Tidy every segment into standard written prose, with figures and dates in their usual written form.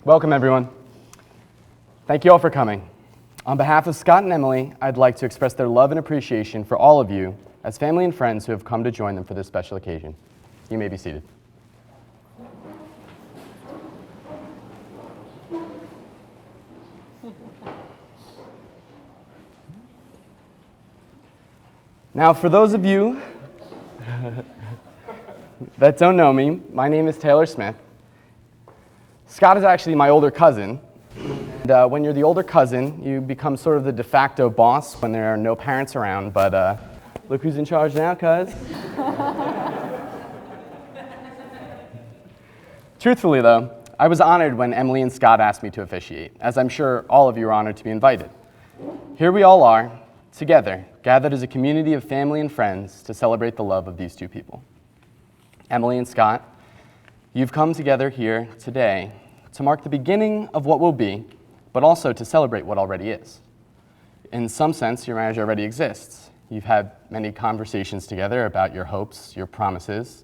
Welcome, everyone. Thank you all for coming. On behalf of Scott and Emily, I'd like to express their love and appreciation for all of you as family and friends who have come to join them for this special occasion. You may be seated. Now, for those of you that don't know me, my name is Taylor Smith. Scott is actually my older cousin. And, when you're the older cousin, you become sort of the de facto boss when there are no parents around, but look who's in charge now, cuz. Truthfully, though, I was honored when Emily and Scott asked me to officiate, as I'm sure all of you are honored to be invited. Here we all are, together, gathered as a community of family and friends to celebrate the love of these two people. Emily and Scott, you've come together here today to mark the beginning of what will be, but also to celebrate what already is. In some sense, your marriage already exists. You've had many conversations together about your hopes, your promises,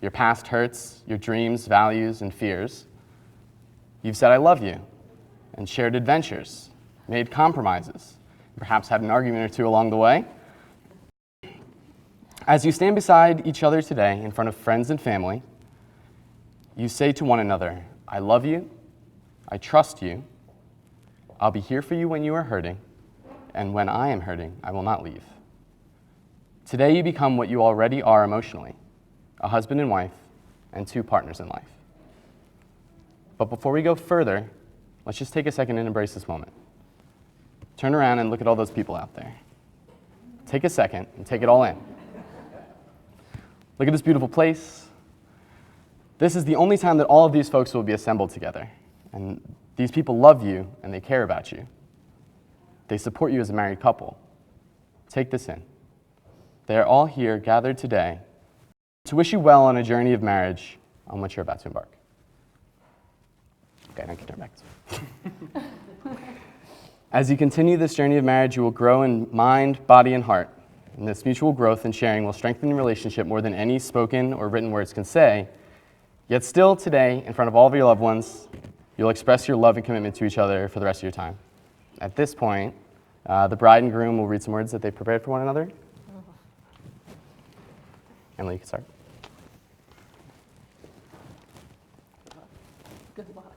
your past hurts, your dreams, values, and fears. You've said, "I love you," and shared adventures, made compromises, perhaps had an argument or two along the way. As you stand beside each other today in front of friends and family, you say to one another, "I love you, I trust you, I'll be here for you when you are hurting, and when I am hurting, I will not leave." Today you become what you already are emotionally, a husband and wife, and two partners in life. But before we go further, let's just take a second and embrace this moment. Turn around and look at all those people out there. Take a second and take it all in. Look at this beautiful place. This is the only time that all of these folks will be assembled together. And these people love you and they care about you. They support you as a married couple. Take this in. They are all here gathered today to wish you well on a journey of marriage on which you're about to embark. Okay, now you can turn back. As you continue this journey of marriage, you will grow in mind, body, and heart. And this mutual growth and sharing will strengthen the relationship more than any spoken or written words can say. Yet still today, in front of all of your loved ones, you'll express your love and commitment to each other for the rest of your time. At this point, the bride and groom will read some words that they prepared for one another. Emily, you can start. Good luck.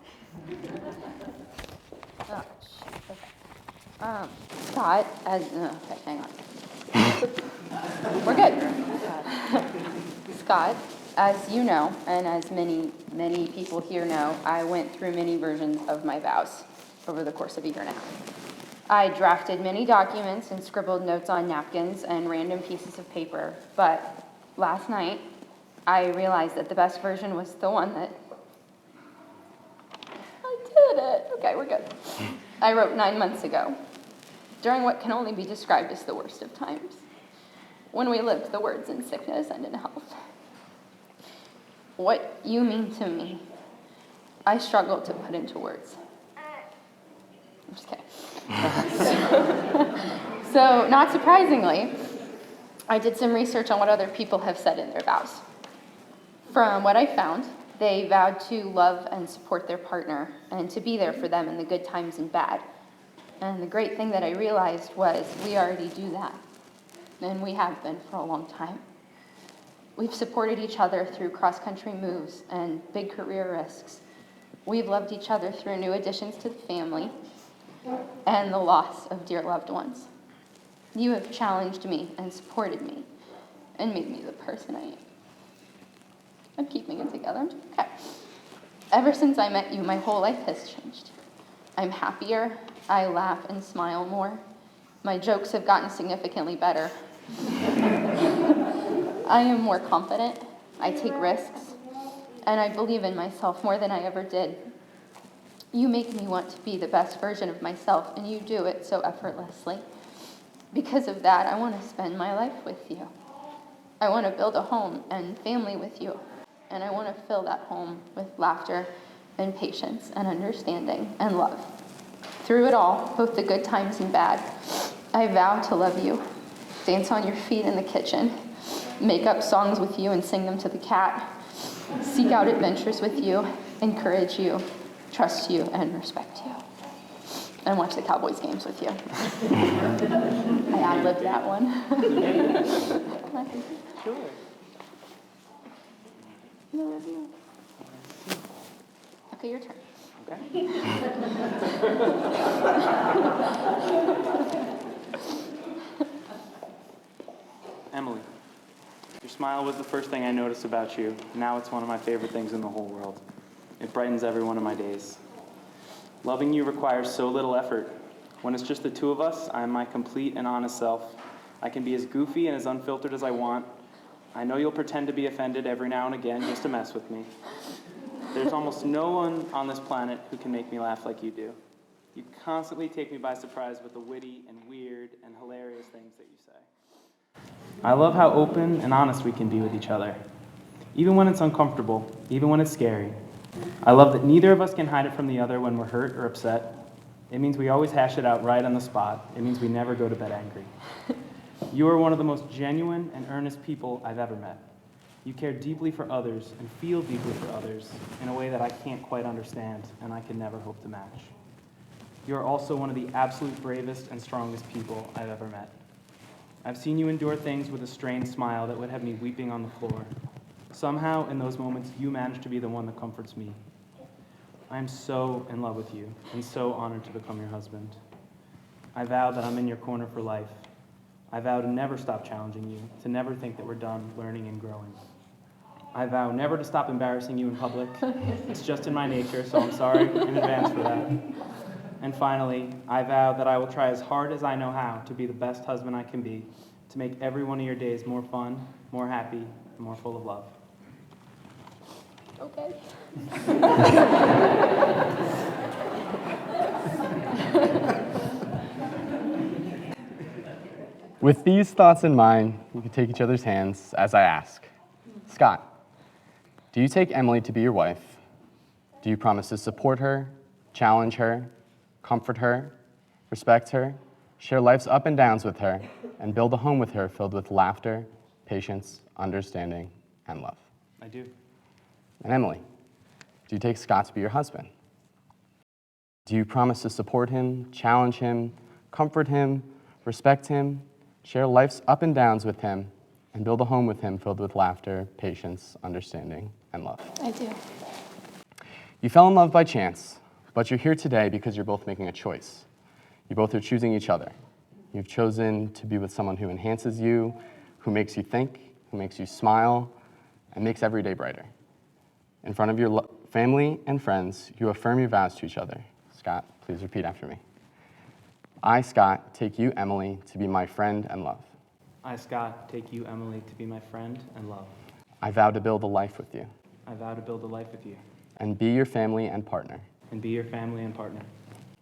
Oh, shit. Okay. Scott, okay, hang on. We're good. Scott, as you know, and as many people here know, I went through many versions of my vows over the course of a year and a half. I drafted many documents and scribbled notes on napkins and random pieces of paper, but last night I realized that the best version was the one that I did it. Okay, we're good. I wrote 9 months ago, during what can only be described as the worst of times, when we lived the words in sickness and in health. What you mean to me, I struggle to put into words. I'm just kidding. So, not surprisingly, I did some research on what other people have said in their vows. From what I found, they vowed to love and support their partner and to be there for them in the good times and bad. And the great thing that I realized was we already do that. And we have been for a long time. We've supported each other through cross-country moves and big career risks. We've loved each other through new additions to the family and the loss of dear loved ones. You have challenged me and supported me and made me the person I am. I'm keeping it together. Okay. Ever since I met you, my whole life has changed. I'm happier. I laugh and smile more. My jokes have gotten significantly better. I am more confident. I take risks. And I believe in myself more than I ever did. You make me want to be the best version of myself, and you do it so effortlessly. Because of that, I want to spend my life with you. I want to build a home and family with you. And I want to fill that home with laughter and patience and understanding and love. Through it all, both the good times and bad, I vow to love you, dance on your feet in the kitchen, make up songs with you and sing them to the cat, seek out adventures with you, encourage you, trust you, and respect you. And watch the Cowboys games with you. I ad-libbed that one. Sure. Okay, your turn. Okay. Emily, your smile was the first thing I noticed about you. Now it's one of my favorite things in the whole world. It brightens every one of my days. Loving you requires so little effort. When it's just the two of us, I am my complete and honest self. I can be as goofy and as unfiltered as I want. I know you'll pretend to be offended every now and again just to mess with me. There's almost no one on this planet who can make me laugh like you do. You constantly take me by surprise with the witty and weird and hilarious things that you say. I love how open and honest we can be with each other, even when it's uncomfortable, even when it's scary. I love that neither of us can hide it from the other when we're hurt or upset. It means we always hash it out right on the spot. It means we never go to bed angry. You are one of the most genuine and earnest people I've ever met. You care deeply for others and feel deeply for others in a way that I can't quite understand and I can never hope to match. You are also one of the absolute bravest and strongest people I've ever met. I've seen you endure things with a strained smile that would have me weeping on the floor. Somehow, in those moments, you manage to be the one that comforts me. I am so in love with you and so honored to become your husband. I vow that I'm in your corner for life. I vow to never stop challenging you, to never think that we're done learning and growing. I vow never to stop embarrassing you in public. It's just in my nature, so I'm sorry in advance for that. And finally, I vow that I will try as hard as I know how to be the best husband I can be, to make every one of your days more fun, more happy, and more full of love. Okay. With these thoughts in mind, you can take each other's hands as I ask. Scott, do you take Emily to be your wife? Do you promise to support her, challenge her, comfort her, respect her, share life's up and downs with her, and build a home with her filled with laughter, patience, understanding, and love? I do. And Emily, do you take Scott to be your husband? Do you promise to support him, challenge him, comfort him, respect him, share life's up and downs with him, and build a home with him filled with laughter, patience, understanding, and love? I do. You fell in love by chance, but you're here today because you're both making a choice. You both are choosing each other. You've chosen to be with someone who enhances you, who makes you think, who makes you smile, and makes every day brighter. In front of your family and friends, you affirm your vows to each other. Scott, please repeat after me. I, Scott, take you, Emily, to be my friend and love. I, Scott, take you, Emily, to be my friend and love. I vow to build a life with you I vow to build a life with you and be your family and partner. and be your family and partner.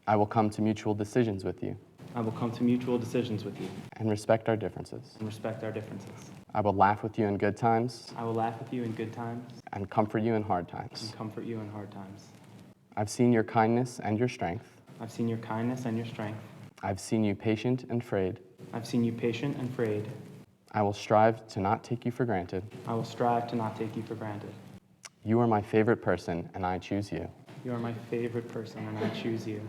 I will come to mutual decisions with you I will come to mutual decisions with you and respect our differences. and respect our differences. I will laugh with you in good times I will laugh with you in good times and comfort you in hard times. and comfort you in hard times. I've seen your kindness and your strength. I've seen your kindness and your strength. I've seen you patient and frayed. I've seen you patient and frayed. I will strive to not take you for granted. I will strive to not take you for granted. You are my favorite person, and I choose you. You are my favorite person, and I choose you.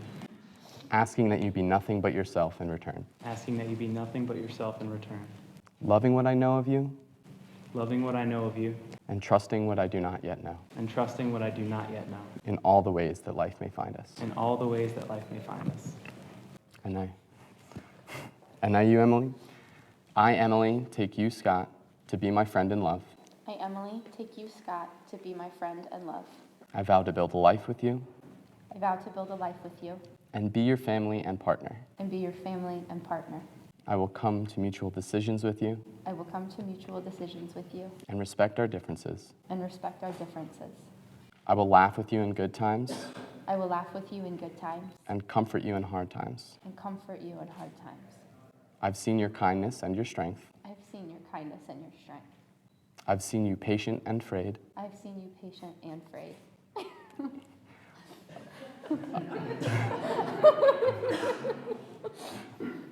Asking that you be nothing but yourself in return. Asking that you be nothing but yourself in return. Loving what I know of you Loving what I know of you and trusting what I do not yet know. and trusting what I do not yet know. In all the ways that life may find us. In all the ways that life may find us. And now you, Emily. I, Emily, take you, Scott, to be my friend and love. I, Emily, take you, Scott, to be my friend and love. I vow to build a life with you I vow to build a life with you and be your family and partner. and be your family and partner. I will come to mutual decisions with you I will come to mutual decisions with you and respect our differences. and respect our differences. I will laugh with you in good times I will laugh with you in good times and comfort you in hard times. and comfort you in hard times. I've seen your kindness and your strength. I have seen your kindness and your strength. I've seen you patient and frayed. I have seen you patient and frayed.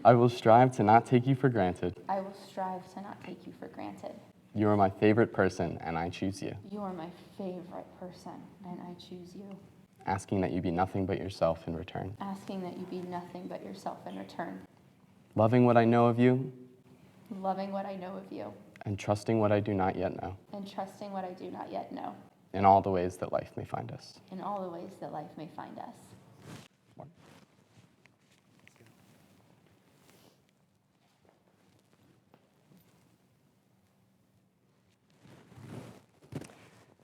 I will strive to not take you for granted. I will strive to not take you for granted. You are my favorite person, and I choose you. You are my favorite person, and I choose you. asking that you be nothing but yourself in return. asking that you be nothing but yourself in return, Loving what I know of you loving what I know of you, and trusting what I do not yet know and trusting what I do not yet know, in all the ways that life may find us. in all the ways that life may find us.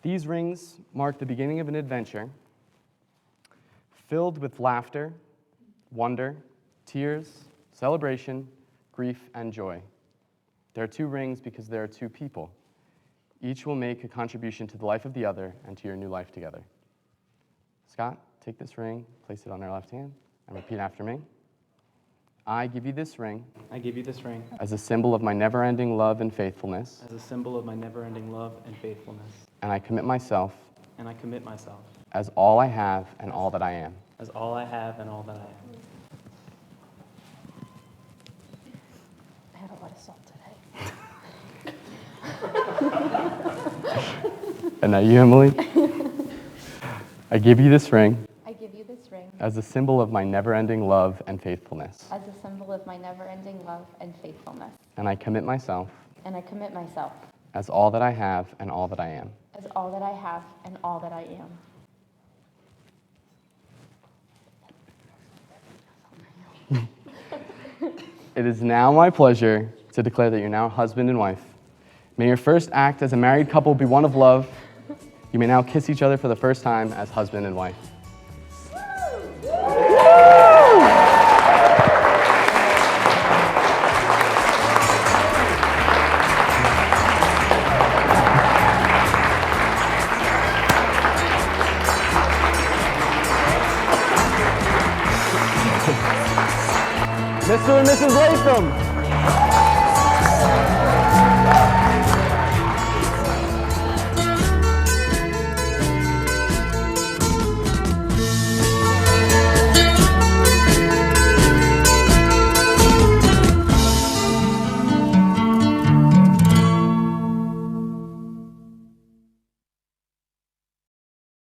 These rings mark the beginning of an adventure filled with laughter, wonder, tears, celebration, grief, and joy. There are 2 rings because there are 2 people. Each will make a contribution to the life of the other and to your new life together. Scott, take this ring, place it on our left hand, and repeat after me. I give you this ring I give you this ring as a symbol of my never-ending love and faithfulness, as a symbol of my never-ending love and faithfulness, and I commit myself and I commit myself as all I have and all that I am. as all I have and all that I am. I had a lot of salt today. And now you, Emily. I give you this ring I give you this ring as a symbol of my never-ending love and faithfulness, as a symbol of my never-ending love and faithfulness, and I commit myself and I commit myself as all that I have and all that I am. as all that I have and all that I am. It is now my pleasure to declare that you're now husband and wife. May your first act as a married couple be one of love. You may now kiss each other for the first time as husband and wife. Mr. and Mrs. Latham.